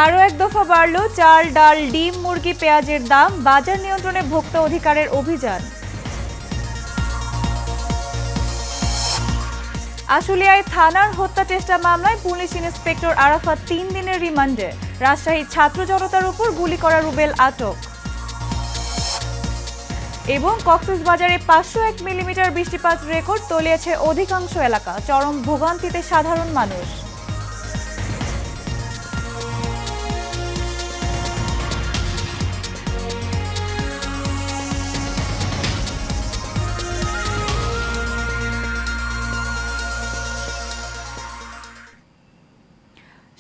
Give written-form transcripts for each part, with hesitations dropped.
আরও এক দফা বাড়ল চাল, ডাল, ডিম, মুরগি, পেঁয়াজের দাম। বাজার নিয়ন্ত্রণে ভোক্তা অধিকারের অভিযান। আশুলিয়ায় থানার হত্যা চেষ্টা মামলায় পুলিশ ইন্সপেক্টর আরাফাত 3 দিনের রিমান্ডে। রাজশাহীর ছাত্র জনতার উপর গুলি করা রুবেল আটক। এবং কক্সবাজারে 501 মিলিমিটার বৃষ্টিপাত রেকর্ড, তলিয়েছে অধিকাংশ এলাকা। চরম ভোগান্তিতে সাধারণ মানুষ।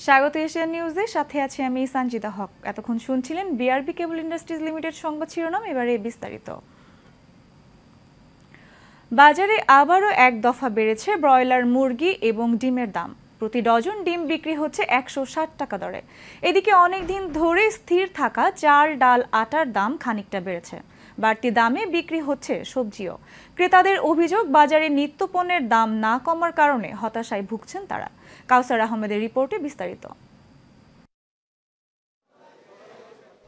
স্বাগত এশিয়ান নিউজে, সাথে আছি আমি সঞ্জিতা হক। এতক্ষণ শুনছিলেন বিআরবি কেবল ইন্ডাস্ট্রিজ লিমিটেড সংবাদ শিরোনাম। এবারে বিস্তারিত। বাজারে আবারও এক দফা বেড়েছে ব্রয়লার মুরগি এবং ডিমের দাম। প্রতি ডজন ডিম বিক্রি হচ্ছে 160 টাকা দরে। এদিকে অনেকদিন ধরে স্থির থাকা চাল, ডাল, আটার দাম খানিকটা বেড়েছে। বাড়তি দামে বিক্রি হচ্ছে সবজিও। ক্রেতাদের অভিযোগ, বাজারে নিত্যপণ্যের দাম না কমার কারণে হতাশায় ভুগছেন তারা। কাউসার আহমেদের রিপোর্টে বিস্তারিত।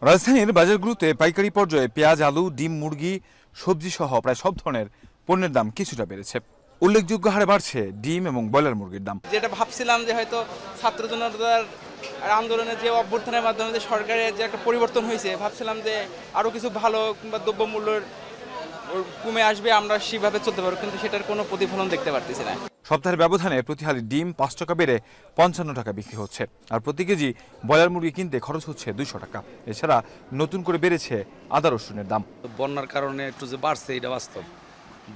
রাজধানীর বাজারগুলোতে পাইকারি পর্যায়ে পেঁয়াজ, আলু, ডিম, মুরগি, সবজি সহ প্রায় সব ধরনের পণ্যের দাম কিছুটা বেড়েছে। উল্লেখযোগ্য হারে বাড়ছে ডিম এবং ব্রয়লার মুরগির দাম। যেটা ভাবছিলাম যে হয়তো ছাত্র জনতার আন্দোলনের যে অভ্যর্থনের মাধ্যমে যে সরকারের যে একটা পরিবর্তন হয়েছে, ভাবছিলাম যে আরো কিছু ভালো কিংবা দ্রব্যমূল্যের কমে আসবে, আমরা সেভাবে চলতে পারবো, কিন্তু সেটার কোনো প্রতিফলন দেখতে পারতেছি না। সপ্তাহের ব্যবধানে প্রতি হালি ডিম 5 টাকা বেড়ে 55 টাকা বিক্রি হচ্ছে। আর প্রতি কেজি ব্রয়লার মুরগি কিনতে খরচ হচ্ছে 200 টাকা। এছাড়া নতুন করে বেড়েছে আদা রসুনের দাম। বন্যার কারণে একটু যে বাড়ছে, এটা বাস্তব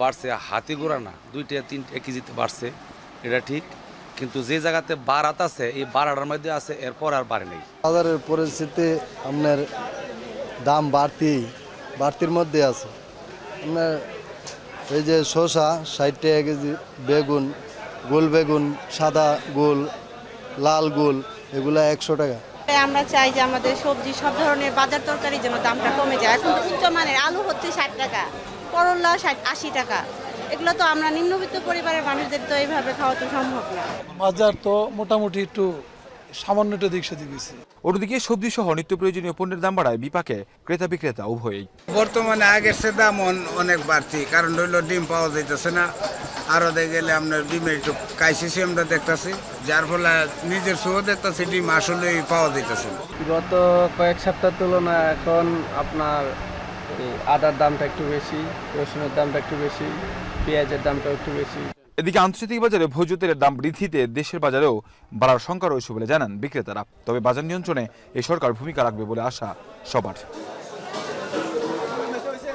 বাড়ছে, হাতি গোড়া না, 2-3 কেজিতে বাড়ছে, এটা ঠিক। কিন্তু যে জায়গাতে বাড়াত আছে, এই বাড়ার মধ্যে আছে, এরপর আর বাড়ে নেই। বাজারের পরিস্থিতি আপনার দাম বাড়তির মধ্যে আছে। আপনার এই যে শসা 60 টাকা কেজি, বেগুন, গোল বেগুন, সাদা গোল, লাল গোল, এগুলা 100 টাকা। আমরা চাই যে আমাদের সবজি সব ধরনের বাজার তরকারি যেন দামটা কমে যায়। এখন উচ্চমানের আলু হচ্ছে 60 টাকা, করলা 80 টাকা। এগুলো তো আমরা নিম্নবিত্ত পরিবারের মানুষদের তো এইভাবে খাওয়া তো সম্ভব না। বাজার তো মোটামুটি একটু সামান্য একটু দিক সেদিক গেছে। অন্যদিকে সবজি সহ নিত্য প্রয়োজনীয় পণ্যের দাম বাড়ায় বিপাকে ক্রেতা বিক্রেতা উভয়ই। বর্তমানে আগের সে দাম অনেক বাড়তি, কারণ হইল ডিম পাওয়া যাইতেছে না। আরো দেখে গেলে আপনার ডিমের একটু ক্রাইসিস আমরা দেখতেছি, যার ফলে নিজের চোখে দেখতেছি ডিম আসলেই পাওয়া যাইতেছে না। গত কয়েক সপ্তাহ তুলনায় এখন আপনার আদার দামটা একটু বেশি, রসুনের দামটা একটু বেশি, পেঁয়াজের দামটা একটু বেশি। এদিকে আন্তর্জাতিক বাজারে ভোজ্য তেলের দাম বৃদ্ধিতে দেশের বাজারেও বাড়ার শঙ্কা রয়েছে বলে জানান বিক্রেতারা। তবে বাজার নিয়ন্ত্রণে এই সরকার ভূমিকা রাখবে বলে আশা সবার।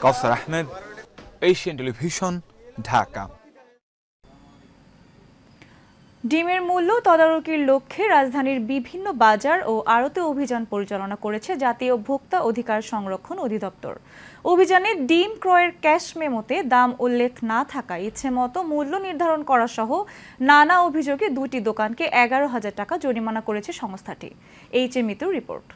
কাউসার আহমেদ, এশিয়ান টেলিভিশন, ঢাকা। ডিমের মূল্য তদারকির লক্ষ্যে রাজধানীর বিভিন্ন বাজার ও আড়তে অভিযান পরিচালনা করেছে জাতীয় ভোক্তা অধিকার সংরক্ষণ অধিদপ্তর। অভিযানে ডিম ক্রয়ের ক্যাশ মেমোতে দাম উল্লেখ না থাকায় ইচ্ছেমতো মূল্য নির্ধারণ করা সহ নানা অভিযোগে 2টি দোকানকে 11,000 টাকা জরিমানা করেছে সংস্থাটি। HM মিতুর report.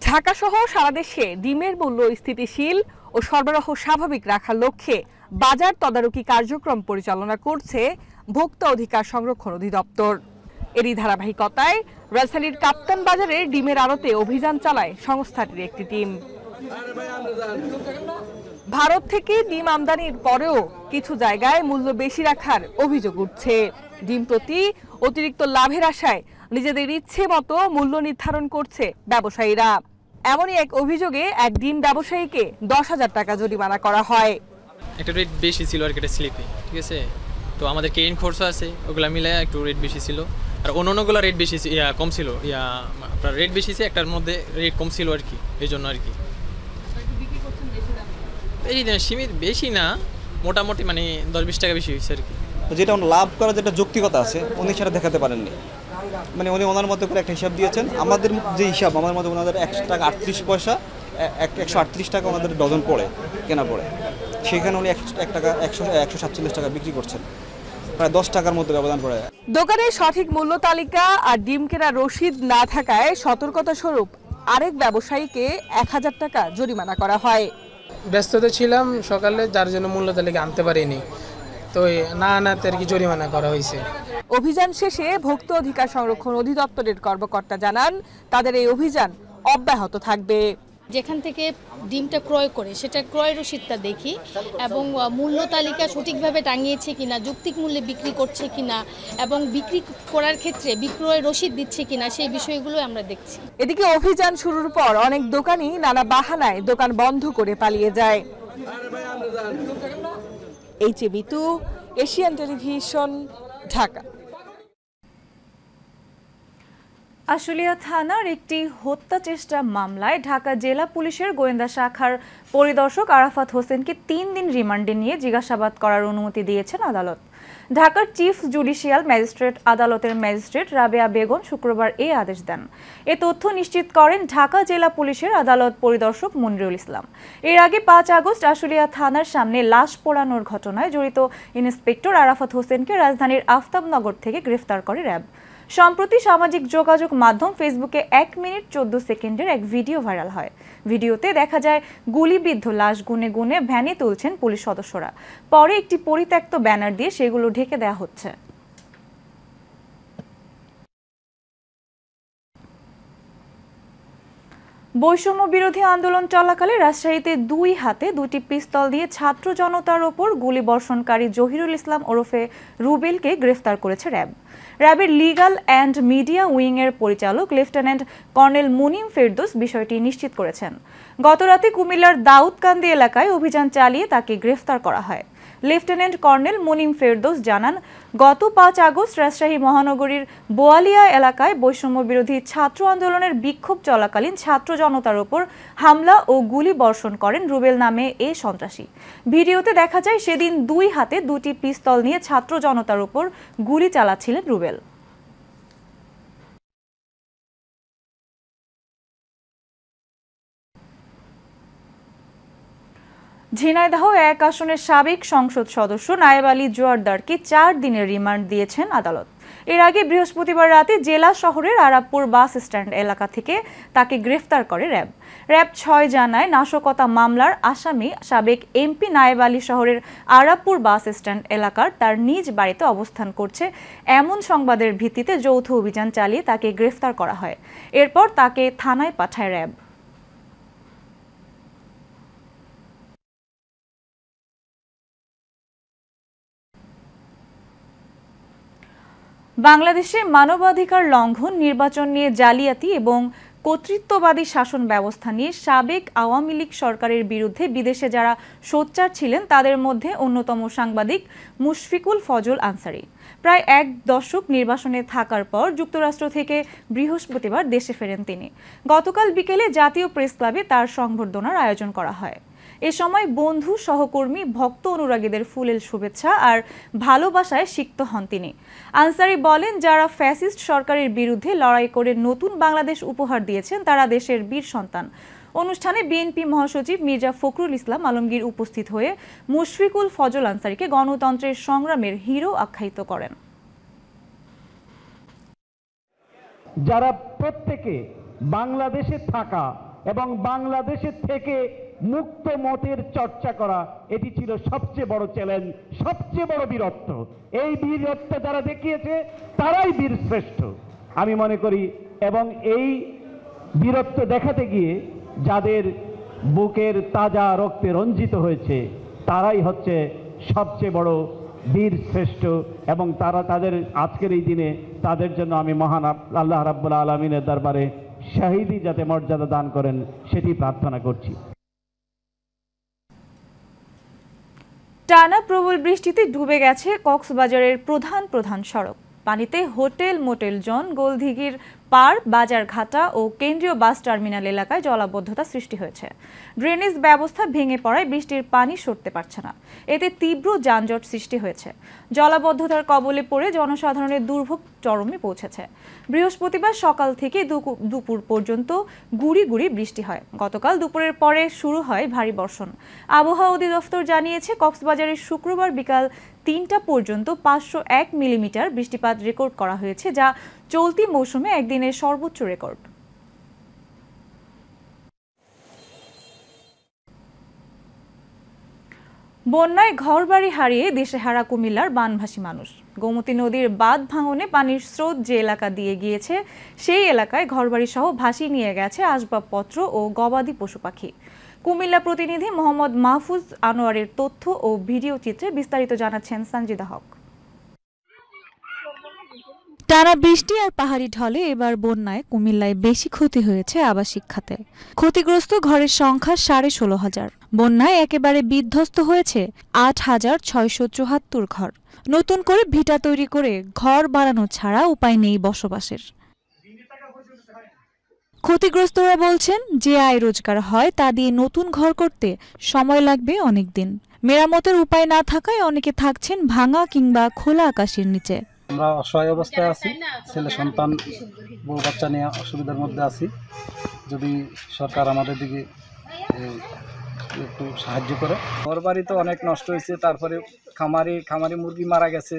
ঢাকা সহ সারা দেশে ডিমের মূল্য স্থিতিশীল ও সরবরাহ স্বাভাবিক রাখার লক্ষ্যে বাজার তদারকি কার্যক্রম পরিচালনা করছে ভোক্তা অধিকার সংরক্ষণ অধিদপ্তর। এরই ধারাবাহিকতায় রাজধানীর কাপ্তান বাজারে ডিমের আড়তে অভিযান চালায় সংস্থাটির একটি টিম। ভারত থেকে ডিম আমদানির পরেও কিছু জায়গায় মূল্য বেশি রাখার অভিযোগ উঠছে। ডিম প্রতি অতিরিক্ত লাভের আশায় নিজেদের ইচ্ছে মতো মূল্য নির্ধারণ করছে ব্যবসায়ীরা। এমনই এক অভিযোগে এক ডিম ব্যবসায়ীকে 10,000 টাকা জরিমানা করা হয়। একটা রেট বেশি ছিল আর একটা স্লিপে, ঠিক আছে। তো আমাদের কেইন খরচ আছে, ওগুলা মিলে একটু রেট বেশি ছিল। আর অন্যান্যগুলো রেট বেশি কম ছিল, আপনার রেট বেশি ছিল, একটার মধ্যে রেট কম ছিল আর কি, এই জন্য আর কি। এই সীমিত বেশি না, মোটামুটি মানে 10-20 টাকা বেশি হয়েছে আর কি। যেটা লাভ করার যেটা যৌক্তিকতা আছে উনি সেটা দেখাতে পারেননি। মানে উনি ওনার মতো করে একটা হিসাব দিয়েছেন, আমাদের যে হিসাব আমার মতো ওনাদের 1 টাকা 38 পয়সা, 138 টাকা ওনাদের ডজন পড়ে, কেনা পড়ে। সেখানে উনি 147 টাকা বিক্রি করছেন, প্রায় 10 টাকার মতো ব্যবধান পড়ে। দোকানের সঠিক মূল্য তালিকা আর ডিম কেনা রসিদ না থাকায় সতর্কতা স্বরূপ আরেক ব্যবসায়ীকে 1000 টাকা জরিমানা করা হয়। ব্যস্ততা ছিলাম সকালে, যার জন্য মূল্য তালিকা আনতে পারিনি, তো না আনাতে আর কি জরিমানা করা হয়েছে। অভিযান শেষে ভোক্তা অধিকার সংরক্ষণ অধিদপ্তরের কর্মকর্তা জানান তাদের এই অভিযান অব্যাহত থাকবে। যেখান থেকে ডিমটা ক্রয় করে সেটা ক্রয় রসিদটা দেখি এবং মূল্য তালিকা সঠিকভাবে টাঙিয়েছে কিনা, যৌক্তিক মূল্যে বিক্রি করছে কিনা এবং বিক্রি করার ক্ষেত্রে বিক্রয় রসিদ দিচ্ছে কিনা সেই বিষয়গুলো আমরা দেখছি। এদিকে অভিযান শুরুর পর অনেক দোকানি নানা বাহানায় দোকান বন্ধ করে পালিয়ে যায়। Mitu, Asian television, Dhaka. আশুলিয়া থানার একটি হত্যা চেষ্টা মামলায় ঢাকা জেলা পুলিশের গোয়েন্দা শাখার পরিদর্শক আরাফাত হোসেনকে 3 দিন রিমান্ডে নিয়ে জিজ্ঞাসাবাদ করার অনুমতি দিয়েছেন আদালত। ঢাকার চিফ জুডিশিয়াল ম্যাজিস্ট্রেট আদালতের ম্যাজিস্ট্রেট রাবেয়া বেগম শুক্রবার এই আদেশ দেন। এ তথ্য নিশ্চিত করেন ঢাকা জেলা পুলিশের আদালত পরিদর্শক মনিরুল ইসলাম। এর আগে 5 আগস্ট আশুলিয়া থানার সামনে লাশ পোড়ানোর ঘটনায় জড়িত ইন্সপেক্টর আরাফাত হোসেনকে রাজধানীর আফতাবনগর থেকে গ্রেফতার করে র্যাব। সম্প্রতি সামাজিক যোগাযোগ মাধ্যম ফেসবুকে 1 মিনিট 14 সেকেন্ডের এক ভিডিও ভাইরাল হয়। ভিডিওতে দেখা যায় গুলিবিদ্ধ লাশ গুনে গুনে ভ্যানে তুলছেন পুলিশ সদস্যরা। পরে একটি পরিত্যক্ত ব্যানার দিয়ে সেগুলো ঢেকে দেওয়া হচ্ছে। বৈষম্য বিরোধী আন্দোলন চলাকালে রাজশাহীতে 2 হাতে 2টি পিস্তল দিয়ে ছাত্র জনতার ওপর গুলিবর্ষণকারী জহিরুল ইসলাম ওরফে রুবেলকে গ্রেফতার করেছে র্যাব। র্যাবের লিগ্যাল অ্যান্ড মিডিয়া উইংয়ের পরিচালক লেফটেন্যান্ট কর্নেল মুনিম ফেরদৌস বিষয়টি নিশ্চিত করেছেন। গতরাতে কুমিল্লার দাউদকান্দি এলাকায় অভিযান চালিয়ে তাকে গ্রেফতার করা হয়। লেফটেন্যান্ট কর্নেল মুনিম ফেরদৌস জানান, গত 5 আগস্ট রাজশাহী মহানগরীর বোয়ালিয়া এলাকায় বৈষম্য বিরোধী ছাত্র আন্দোলনের বিক্ষোভ চলাকালীন ছাত্র জনতার উপর হামলা ও গুলি বর্ষণ করেন রুবেল নামে এ সন্ত্রাসী। ভিডিওতে দেখা যায় সেদিন 2 হাতে 2টি পিস্তল নিয়ে ছাত্র জনতার উপর গুলি চালাচ্ছিলেন রুবেল। ঝিনাইদহ 1 আসনের সাবেক সংসদ সদস্য নায়েব আলী জোয়ারদারকে 4 দিনের রিমান্ড দিয়েছেন আদালত। এর আগে বৃহস্পতিবার রাতে জেলা শহরের আরাবপুর বাস স্ট্যান্ড এলাকা থেকে তাকে গ্রেফতার করে র্যাব। র্যাব 6 জানায় নাশকতা মামলার আসামি সাবেক এমপি নায়েব আলী শহরের আরাবপুর বাস স্ট্যান্ড এলাকার তার নিজ বাড়িতে অবস্থান করছে এমন সংবাদের ভিত্তিতে যৌথ অভিযান চালিয়ে তাকে গ্রেফতার করা হয়। এরপর তাকে থানায় পাঠায় র্যাব। বাংলাদেশে মানবাধিকার লঙ্ঘন, নির্বাচন নিয়ে জালিয়াতি এবং কর্তৃত্ববাদী শাসন ব্যবস্থা নিয়ে সাবেক আওয়ামী লীগ সরকারের বিরুদ্ধে বিদেশে যারা সোচ্চার ছিলেন তাদের মধ্যে অন্যতম সাংবাদিক মুশফিকুল ফজল আনসারী। প্রায় 1 দশক নির্বাসনে থাকার পর যুক্তরাষ্ট্র থেকে বৃহস্পতিবার দেশে ফেরেন তিনি। গতকাল বিকেলে জাতীয় প্রেস ক্লাবে তার সংবর্ধনার আয়োজন করা হয়। এ সময় বন্ধু, সহকর্মী, ভক্ত অনুরাগীদের ফুলেল শুভেচ্ছা আর ভালোবাসায় সিক্ত হন তিনি। আনসারী বলেন, যারা ফ্যাসিস্ট সরকারের বিরুদ্ধে লড়াই করে নতুন বাংলাদেশ উপহার দিয়েছেন তারা দেশের বীর সন্তান। অনুষ্ঠানে বিএনপি মহাসচিব মির্জা ফখরুল ইসলাম আলমগীর উপস্থিত হয়ে মুশফিকুল ফজল আনসারীকে গণতন্ত্রের সংগ্রামের হিরো আখ্যায়িত করেন। যারা প্রত্যেকে বাংলাদেশে থাকা এবং বাংলাদেশের থেকে মুক্ত মতের চর্চা করা, এটি ছিল সবচেয়ে বড় চ্যালেঞ্জ, সবচেয়ে বড় বীরত্ব। এই বীরত্ব যারা দেখিয়েছে তারাই বীর শ্রেষ্ঠ আমি মনে করি। এবং এই বীরত্ব দেখাতে গিয়ে যাদের বুকের তাজা রক্তে রঞ্জিত হয়েছে তারাই হচ্ছে সবচেয়ে বড় বীর শ্রেষ্ঠ। এবং তারা তাদের আজকের এই দিনে তাদের জন্য আমি মহান আল্লাহ রাব্বুল আলামিনের দরবারে শাহীদি যাতে মর্যাদা দান করেন সেটি প্রার্থনা করছি। টানা প্রবল বৃষ্টিতে ডুবে গেছে কক্সবাজারের প্রধান সড়ক। পানিতে হোটেল, মোটেল জন, গোলদিঘির পার, বাজারঘাটা ও কেন্দ্রীয় বাস টার্মিনাল এলাকায় জলাবদ্ধতা সৃষ্টি হয়েছে। ড্রেনেজ ব্যবস্থা ভেঙে পড়ায় বৃষ্টির পানি সরতে পারছে না। এতে তীব্র যানজট সৃষ্টি হয়েছে। জলাবদ্ধতার কবলে পড়ে জনসাধারণের দুর্ভোগ চরমে পৌঁছেছে। বৃহস্পতিবার সকাল থেকে দুপুর পর্যন্ত গুড়ি গুড়ি বৃষ্টি হয়। গতকাল দুপুরের পরে শুরু হয় ভারী বর্ষণ। আবহাওয়া অধিদপ্তর জানিয়েছে, কক্সবাজারে শুক্রবার বিকাল 3টা পর্যন্ত 501 মিলিমিটার বৃষ্টিপাত রেকর্ড করা হয়েছে, যা চলতি মৌসুমে একদিনের সর্বোচ্চ রেকর্ড। বন্যায় ঘরবাড়ি হারিয়ে দিশেহারা কুমিল্লার বানভাসী মানুষ। গোমতী নদীর বাঁধ ভাঙনে পানির স্রোত যে এলাকা দিয়ে গিয়েছে সেই এলাকায় ঘরবাড়ি সহ ভাসিয়ে নিয়ে গেছে আসবাবপত্র ও গবাদি পশু পাখি। কুমিল্লা প্রতিনিধি মোহাম্মদ মাহফুজ আনোয়ারের তথ্য ও ভিডিও চিত্রে বিস্তারিত জানাচ্ছেন সঞ্জিদা হক। টানা বৃষ্টি আর পাহাড়ি ঢলে এবার বন্যায় কুমিল্লায় বেশি ক্ষতি হয়েছে আবাসিক খাতে। ক্ষতিগ্রস্ত ঘরের সংখ্যা 16,500। বন্যায় একেবারে বিধ্বস্ত হয়েছে 8,674 ঘর। নতুন করে ভিটা তৈরি করে ঘর বানানো ছাড়া উপায় নেই বসবাসের। ক্ষতিগ্রস্তরা বলছেন, যে আয় রোজগার হয় তা দিয়ে নতুন ঘর করতে সময় লাগবে অনেক দিন। মেরামতের উপায় না থাকায় অনেকে থাকছেন ভাঙা কিংবা খোলা আকাশের নিচে। আমরা অসহায় অবস্থায় আছি, ছেলে সন্তান বউ বাচ্চা নিয়ে অসুবিধার মধ্যে আছি। যদি সরকার আমাদের দিকে একটু সাহায্য করে। ঘর বাড়ি তো অনেক নষ্ট হয়েছে, তারপরে খামারি মুরগি মারা গেছে,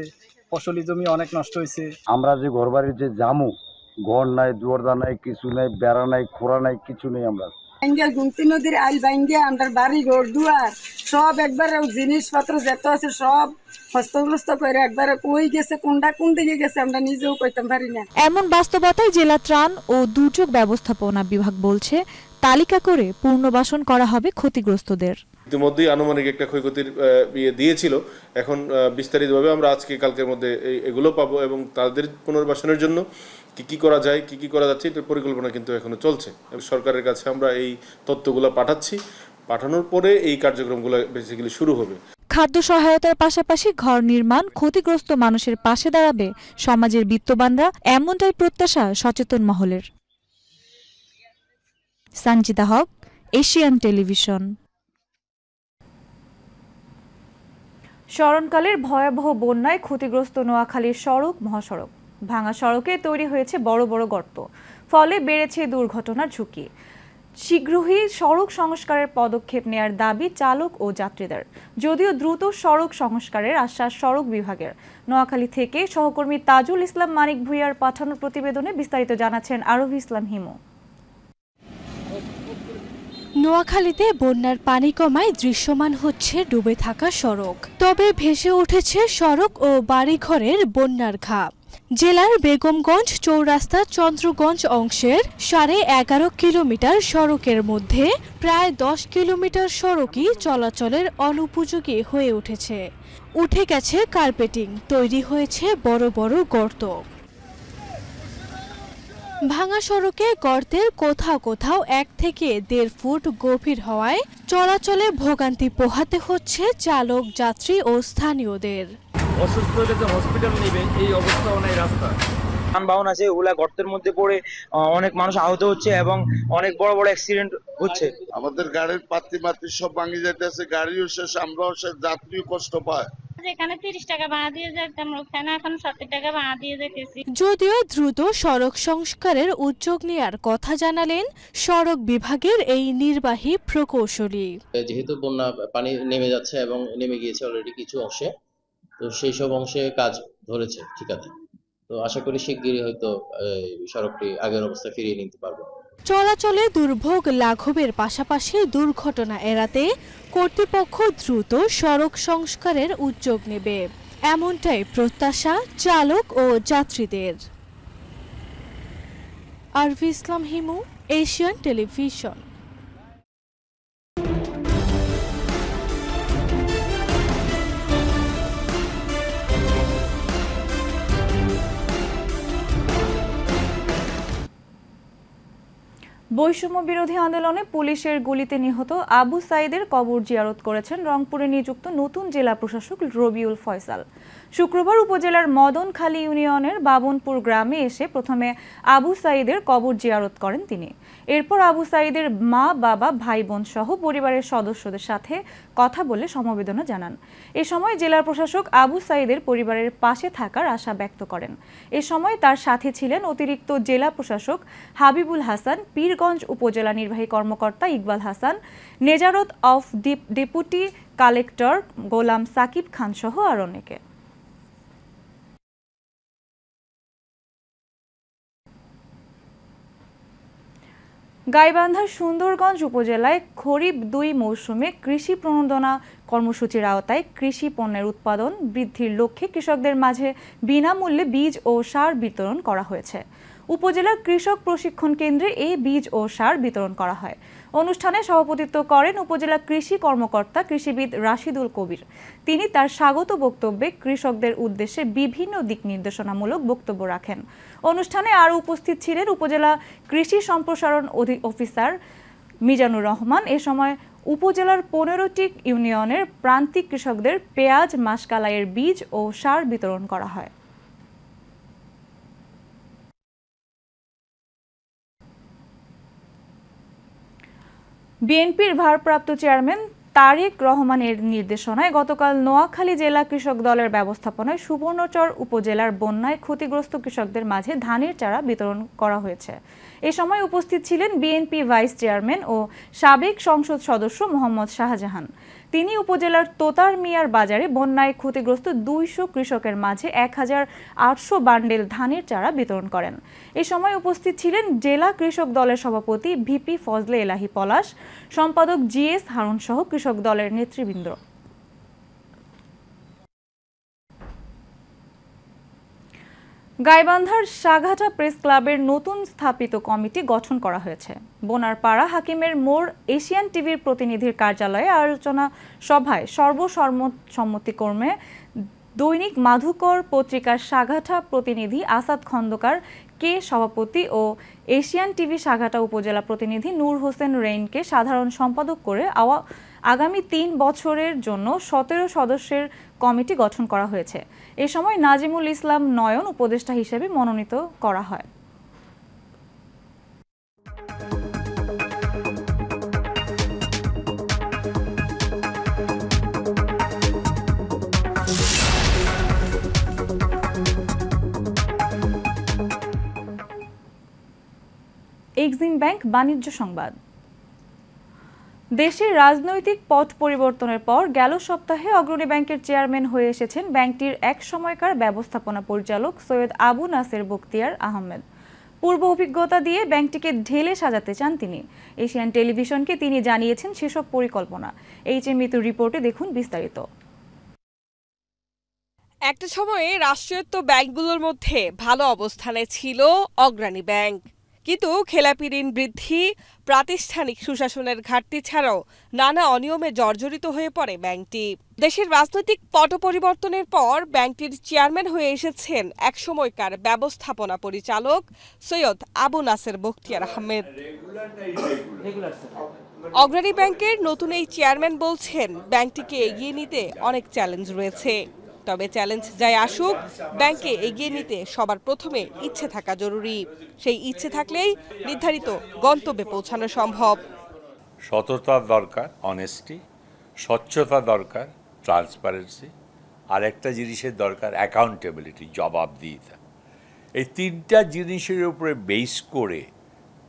ফসলি জমি অনেক নষ্ট হয়েছে। আমরা যে ঘর বাড়ির যে জামু, ঘর নাই, দুয়ারদা নাই, কিছু নাই, বেড়া নাই, খোড়া নাই, কিছু নেই। আমরা গুমতি নদীর আইল ভাঙ্গিয়া আমরা বাড়ি ঘর দুয়ার সব একবারে জিনিসপত্র যত আছে সব হস্তগ্রস্ত করে একবারে কই গেছে, কোন দিকে গেছে আমরা নিজেও কইতাম পারি না। এমন বাস্তবতায় জেলা ত্রাণ ও দুর্যোগ ব্যবস্থাপনা বিভাগ বলছে, তালিকা করে পুনর্বাসন করা হবে ক্ষতিগ্রস্তদের। ইতিমধ্যেই আনুমানিক একটা ক্ষয়ক্ষতির দিয়েছিল। এখন বিস্তারিতভাবে আমরা আজকে কালকের মধ্যে এগুলো পাবো এবং তাদের পুনর্বাসনের জন্য কি করা যায়, কি করা যাচ্ছে এটার পরিকল্পনা কিন্তু এখনো চলছে। সরকারের কাছে আমরা এই তথ্যগুলো পাঠাচ্ছি, পাঠানোর পরে এই কার্যক্রমগুলো বেসিক্যালি শুরু হবে। খাদ্য সহায়তার পাশাপাশি ঘর নির্মাণ, ক্ষতিগ্রস্ত মানুষের পাশে দাঁড়াবে সমাজের বিত্তবানরা, এমনটাই প্রত্যাশা সচেতন মহলের। সঞ্জিদা হক, এশিয়ান টেলিভিশন। স্মরণকালের ভয়াবহ বন্যায় ক্ষতিগ্রস্ত নোয়াখালীর সড়ক মহাসড়ক। ভাঙা সড়কে তৈরি হয়েছে বড় বড় গর্ত, ফলে বেড়েছে দুর্ঘটনার ঝুঁকি। শীঘ্রই সড়ক সংস্কারের পদক্ষেপ নেয়ার দাবি চালক ও যাত্রীদের। যদিও দ্রুত সড়ক সংস্কারের আশ্বাস সড়ক বিভাগের। নোয়াখালী থেকে সহকর্মী তাজুল ইসলাম মানিক ভুঁইয়ার পাঠানো প্রতিবেদনে বিস্তারিত জানাচ্ছেন আরোহী ইসলাম হিমু। নোয়াখালীতে বন্যার পানি কমায় দৃশ্যমান হচ্ছে ডুবে থাকা সড়ক। তবে ভেসে উঠেছে সড়ক ও বাড়িঘরের বন্যার ঘা। জেলার বেগমগঞ্জ চৌরাস্তা চন্দ্রগঞ্জ অংশের 11.5 কিলোমিটার সড়কের মধ্যে প্রায় 10 কিলোমিটার সড়কই চলাচলের অনুপযোগী হয়ে উঠেছে। উঠে গেছে কার্পেটিং, তৈরি হয়েছে বড় বড় গর্ত। ভাঙা সড়কে গর্তের কোথাও কোথাও 1 থেকে 1.5 ফুট গভীর হওয়ায় চলাচলে ভোগান্তি পোহাতে হচ্ছে চালক, যাত্রী ও স্থানীয়দের। অসুস্থ হলে যে হসপিটাল নেবে এই অবস্থাও নাই রাস্তা। যানবাহন আছে ওগুলা গর্তের মধ্যে পড়ে অনেক মানুষ আহত হচ্ছে এবং অনেক বড় বড় অ্যাক্সিডেন্ট হচ্ছে। আমাদের গাড়ির পাতি সব ভাঙি যাইতেছে, গাড়িও শেষ, আমরাও শেষ, যাত্রীও কষ্ট পায়। এখানে 30 টাকা ভাড়া দিয়ে যেতাম, ওখানে এখন 70 টাকা ভাড়া দিয়ে যেতেছি। যদিও দ্রুত সড়ক সংস্কারের উদ্যোগ নেয়ার কথা জানালেন সড়ক বিভাগের এই নির্বাহী প্রকৌশলী। যেহেতু বন্যা পানি নেমে যাচ্ছে এবং নেমে গিয়েছে অলরেডি কিছু অংশে, তো সেই সব অংশে কাজ ধরেছে ঠিকাদার। তো আশা করি শিগগিরই হয়তো সড়কটি আগের অবস্থা ফিরিয়ে নিতে পারবো। চলাচলে দুর্ভোগ লাঘবের পাশাপাশি দুর্ঘটনা এড়াতে কর্তৃপক্ষ দ্রুত সড়ক সংস্কারের উদ্যোগ নেবে, এমনটাই প্রত্যাশা চালক ও যাত্রীদের। আরভি ইসলাম হিমু, এশিয়ান টেলিভিশন। বৈষম্য বিরোধী আন্দোলনে পুলিশের গুলিতে নিহত আবু সাইদের কবর জিয়ারত করেছেন রংপুরে নিযুক্ত নতুন জেলা প্রশাসক রবিউল ফয়সাল। শুক্রবার উপজেলার মদনখালী ইউনিয়নের বাবনপুর গ্রামে এসে প্রথমে আবু সাইদের কবর জিয়ারত করেন তিনি। এরপর আবু সাইদের মা, বাবা, ভাই বোন সহ পরিবারের সদস্যদের সাথে কথা বলে সমবেদনা জানান। এ সময় জেলা প্রশাসক আবু সাইদের পরিবারের পাশে থাকার আশা ব্যক্ত করেন। এ সময় তার সাথে ছিলেন অতিরিক্ত জেলা প্রশাসক হাবিবুল হাসান, পীরগঞ্জ উপজেলা নির্বাহী কর্মকর্তা Iqbal Hasan, Nezarat of deputy collector Golam Sakib Khan সহ আর অনেকে। গাইবান্ধার সুন্দরগঞ্জ উপজেলায় খরিফ ২ মৌসুমে কৃষি প্রণোদনা কর্মসূচির আওতায় কৃষি পণ্যের উৎপাদন বৃদ্ধির লক্ষ্যে কৃষকদের মাঝে বিনামূল্যে বীজ ও সার বিতরণ করা হয়েছে। উপজেলার কৃষক প্রশিক্ষণ কেন্দ্রে এই বীজ ও সার বিতরণ করা হয়। অনুষ্ঠানে সভাপতিত্ব করেন উপজেলা কৃষি কর্মকর্তা কৃষিবিদ রাশিদুল কবির। তিনি তার স্বাগত বক্তব্যে কৃষকদের উদ্দেশ্যে বিভিন্ন দিক নির্দেশনামূলক বক্তব্য রাখেন। অনুষ্ঠানে আরও উপস্থিত ছিলেন উপজেলা কৃষি সম্প্রসারণ অফিসার মিজানুর রহমান। এ সময় উপজেলার 15টি ইউনিয়নের প্রান্তিক কৃষকদের পেঁয়াজ মাসকালাইয়ের বীজ ও সার বিতরণ করা হয়। বিএনপির ভারপ্রাপ্ত চেয়ারম্যান তারেক রহমানের নির্দেশনায় গতকাল নোয়াখালী জেলা কৃষক দলের ব্যবস্থাপনায় সুবর্ণচর উপজেলার বন্যায় ক্ষতিগ্রস্ত কৃষকদের মাঝে ধানের চারা বিতরণ করা হয়েছে। এ সময় উপস্থিত ছিলেন বিএনপি ভাইস চেয়ারম্যান ও সাবেক সংসদ সদস্য মোহাম্মদ শাহজাহান। তিনি উপজেলার তোতার মিয়ার বাজারে বন্যায় ক্ষতিগ্রস্ত 200 কৃষকের মাঝে 1800 বান্ডেল ধানের চারা বিতরণ করেন। এ সময় উপস্থিত ছিলেন জেলা কৃষক দলের সভাপতি ভিপি ফজলে এলাহি পলাশ, সম্পাদক জিএস হারুন সহ কৃষক দলের নেতৃবৃন্দ। গাইবান্ধার সাঘাটা প্রেস ক্লাবের নতুন স্থাপিত কমিটি গঠন করা হয়েছে। বোনারপাড়া হাকিমের মোড় এশিয়ান টিভির প্রতিনিধির কার্যালয়ে আলোচনা সভায় সর্বসম্মতিক্রমে দৈনিক মাধুকর পত্রিকার সাঘাটা প্রতিনিধি আসাদ খন্দকার কে সভাপতি ও এশিয়ান টিভি সাঘাটা উপজেলা প্রতিনিধি নূর হোসেন রেইনকে সাধারণ সম্পাদক করে আগামী 3 বছরের জন্য 17 সদস্যের কমিটি গঠন করা হয়েছে। এ সময় নাজিমুল ইসলাম নয়ন উপদেষ্টা হিসেবে মনোনীত করা হয়। এক্সিম ব্যাংক বাণিজ্য সংবাদ। দেশের রাজনৈতিক পট পরিবর্তনের পর গেল সপ্তাহে অগ্রণী ব্যাংকের চেয়ারম্যান হয়ে এসেছেন ব্যাংকটির এক সময়কার ব্যবস্থাপনা পরিচালক সৈয়দ আবু নাসের বখতিয়ার আহমেদ। পূর্ব অভিজ্ঞতা দিয়ে ব্যাংকটিকে ঢেলে সাজাতে চান তিনি। এশিয়ান টেলিভিশনকে তিনি জানিয়েছেন সেসব পরিকল্পনা। এইচএম মিতুর রিপোর্টে দেখুন বিস্তারিত। একটা সময়ে রাষ্ট্রায়ত্ত ব্যাংকগুলোর মধ্যে ভালো অবস্থানে ছিল অগ্রণী ব্যাংক, কিন্তু খেলাপি ঋণ বৃদ্ধি, প্রাতিষ্ঠানিক সুশাসনের ঘাটতি ছাড়াও নানা অনিয়মে জর্জরিত হয়ে পড়ে ব্যাংকটি। দেশের রাজনৈতিক পট পরিবর্তনের পর ব্যাংকটির চেয়ারম্যান হয়ে এসেছেন একসময়কার ব্যবস্থাপনা পরিচালক সৈয়দ আবু নাসের বখতিয়ার আহমেদ। অগ্রণী ব্যাংকের নতুন এই চেয়ারম্যান বলছেন ব্যাংকটিকে এগিয়ে নিতে অনেক চ্যালেঞ্জ রয়েছে। তবে চ্যালেঞ্জ যাই আসুক, ব্যাংকে এগিয়ে নিতে সবার প্রথমে ইচ্ছে থাকা জরুরি। সেই ইচ্ছে থাকলেই নির্ধারিত গন্তব্যে পৌঁছানো সম্ভব। সততা দরকার, অনেস্টি, স্বচ্ছতা দরকার, ট্রান্সপারেন্সি, আর একটা জিনিসের দরকার অ্যাকাউন্টেবিলিটি, জবাবদিহিতা। এই 3টা জিনিসের উপরে বেস করে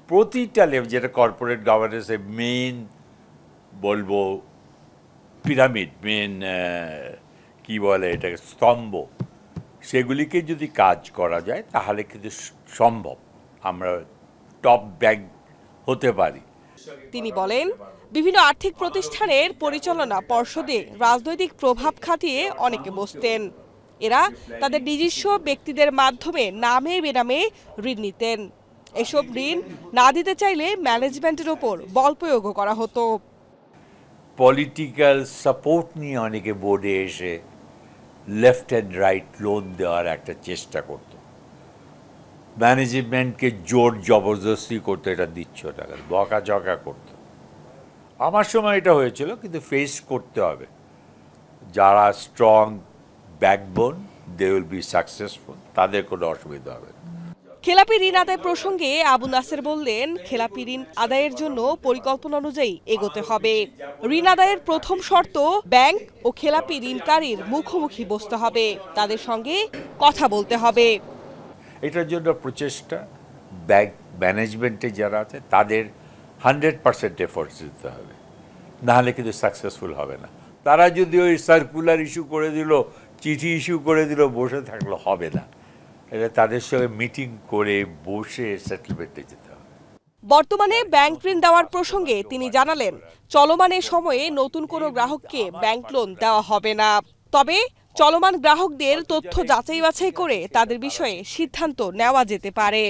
প্রতিটা লেভেল, যেটা কর্পোরেট গভর্নেন্সের মেন বলবো পিরামিড, মেন কি বলে এটাকে, স্তম্ভ, সেগুলিকে যদি কাজ করা যায় তাহলে কিন্তু সম্ভব আমরা টপ ব্যাংক হতে পারি। তিনি বলেন, বিভিন্ন আর্থিক প্রতিষ্ঠানের পরিচালনা পর্ষদে রাজনৈতিক প্রভাব খাটিয়ে অনেকে বসতেন। এরা তাদের নিজস্ব ব্যক্তিদের মাধ্যমে নামে বেনামে ঋণ নিতেন। এসব ঋণ না দিতে চাইলে ম্যানেজমেন্টের ওপর বল প্রয়োগও করা হতো। পলিটিক্যাল সাপোর্ট নিয়ে অনেকে বোর্ডে এসে লেফট অ্যান্ড রাইট লোন দেওয়ার একটা চেষ্টা করত। ম্যানেজমেন্টকে জোর জবরদস্তি করতো, এটা দিচ্ছ টাকা, বকাঝকা করতো। আমার সময় এটা হয়েছিল, কিন্তু ফেস করতে হবে। যারা strong backbone, they will be successful, তাদের কোনো অসুবিধা হবে না। খেলাপি ঋণ আদায় প্রসঙ্গে আবু নাসের বললেন, খেলাপি ঋণ আদায়ের জন্য পরিকল্পনা অনুযায়ী এগোতে হবে। ঋণ আদায়ের প্রথম শর্ত ব্যাংক ও খেলাপি ঋণকারীর মুখোমুখি বসতে হবে, তাদের সঙ্গে কথা বলতে হবে। এটার জন্য প্রচেষ্টা ব্যাংক ম্যানেজমেন্টে যারা আছে তাদের 100% এফোর্টস দিতে হবে, নাহলে কিন্তু সাকসেসফুল হবে না। তারা যদি ওই সার্কুলার ইস্যু করে দিল, চিঠি ইস্যু করে দিল, বসে থাকলে হবে না। এটা তাদের সঙ্গে মিটিং করে বসে সেটেলমেন্টে যেতে হবে। বর্তমানে ব্যাংক ঋণ দেওয়ার প্রসঙ্গে তিনি জানালেন, চলমান সময়ে নতুন কোনো গ্রাহককে ব্যাংক লোন দেওয়া হবে না। তবে চলমান গ্রাহকদের তথ্য যাচাই বাছাই করে তাদের বিষয়ে সিদ্ধান্ত নেওয়া যেতে পারে।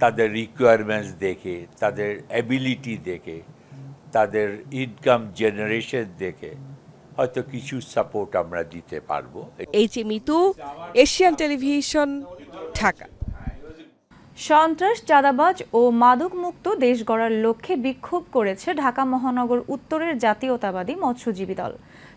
তাদের রিকোয়ারমেন্টস দেখে, তাদের অ্যাবিলিটি দেখে, তাদের ইনকাম জেনারেশন দেখে হয়তো কিছু সাপোর্ট আমরা দিতে পারবো। H A. Mitu, Asian television, Dhaka. সন্ত্রাস, চাঁদাবাজ ও মাদকমুক্ত দেশ গড়ার লক্ষ্যে বিক্ষোভ করেছে ঢাকা মহানগর উত্তরের জাতীয়তাবাদী মৎস্যজীবী দল।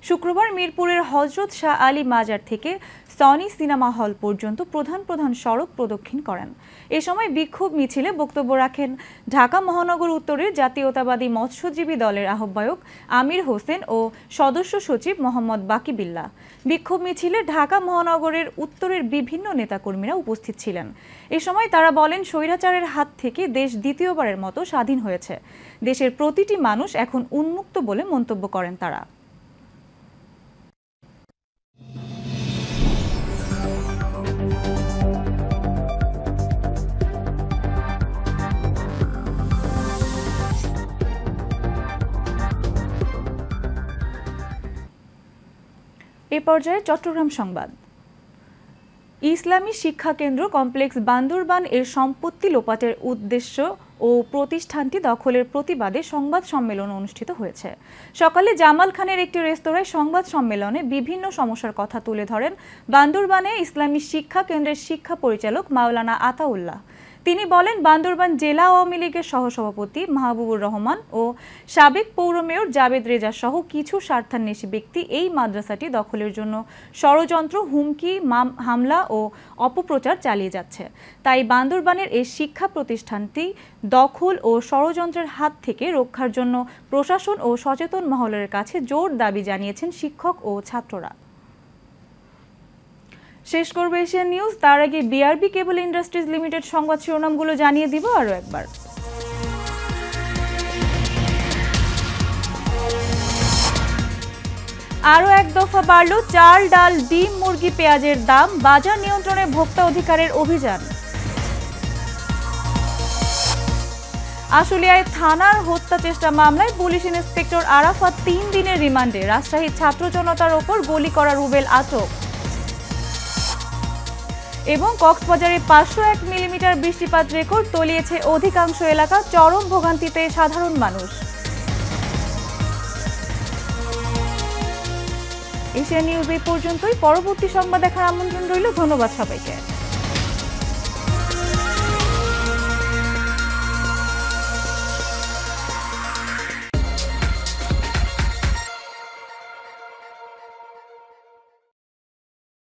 শুক্রবার মিরপুরের হযরত শাহ আলী মাজার থেকে সনি সিনেমা হল পর্যন্ত প্রধান সড়ক প্রদক্ষিণ করেন। এ সময় বিক্ষোভ মিছিলে বক্তব্য রাখেন ঢাকা মহানগর উত্তরের জাতীয়তাবাদী মৎস্যজীবী দলের আহ্বায়ক আমির হোসেন ও সদস্য সচিব মোহাম্মদ বাকি বিল্লাহ। বিক্ষোভ মিছিলে ঢাকা মহানগরের উত্তরের বিভিন্ন নেতাকর্মীরা উপস্থিত ছিলেন। এ সময় তারা বলেন, স্বৈরাচারের হাত থেকে দেশ দ্বিতীয়বারের মতো স্বাধীন হয়েছে। দেশের প্রতিটি মানুষ এখন উন্মুক্ত বলে মন্তব্য করেন তারা। এ পর্যায়ে চট্টগ্রাম সংবাদ। ইসলামী শিক্ষা কেন্দ্র কমপ্লেক্স বান্দরবান এর সম্পত্তি লোপাটের উদ্দেশ্য ও প্রতিষ্ঠানটি দখলের প্রতিবাদে সংবাদ সম্মেলন অনুষ্ঠিত হয়েছে। সকালে জামাল খানের একটি রেস্তোরাঁয় সংবাদ সম্মেলনে বিভিন্ন সমস্যার কথা তুলে ধরেন বান্দরবানে ইসলামী শিক্ষা কেন্দ্রের শিক্ষা পরিচালক মাওলানা আতাউল্লাহ। তিনি বলেন, বান্দরবান জেলা আওয়ামী লীগের সহসভাপতি মাহবুবুর রহমান ও সাবেক পৌর মেয়র জাবেদ রেজা সহ কিছু স্বার্থান্বেষী ব্যক্তি এই মাদ্রাসাটি দখলের জন্য ষড়যন্ত্র, হুমকি, হামলা ও অপপ্রচার চালিয়ে যাচ্ছে। তাই বান্দরবানের এই শিক্ষা প্রতিষ্ঠানটি দখল ও ষড়যন্ত্রের হাত থেকে রক্ষার জন্য প্রশাসন ও সচেতন মহলের কাছে জোর দাবি জানিয়েছেন শিক্ষক ও ছাত্ররা। শেষ করব এশিয়ান নিউজ। তার আগে বিআরবি কেবল ইন্ডাস্ট্রিজ লিমিটেড সংবাদ শিরোনামগুলো জানিয়ে দিব আরও একবার। আরও এক দফা বাড়ল চাল, ডাল, ডিম, মুরগি, পেঁয়াজের দাম। বাজার নিয়ন্ত্রণে ভোক্তা অধিকারের অভিযান। আশুলিয়ায় থানার হত্যা চেষ্টা মামলায় পুলিশ ইন্সপেক্টর আরাফাত 3 দিনের রিমান্ডে। রাজশাহীর ছাত্র জনতার ওপর গুলি করা রুবেল আটক। এবং কক্সবাজারে 501 মিলিমিটার বৃষ্টিপাত রেকর্ড, তলিয়েছে অধিকাংশ এলাকা। চরম ভোগান্তিতে সাধারণ মানুষ। এশিয়ান নিউজ এই পর্যন্তই। পরবর্তী সংবাদ দেখার আমন্ত্রণ রইল। ধন্যবাদ সবাইকে।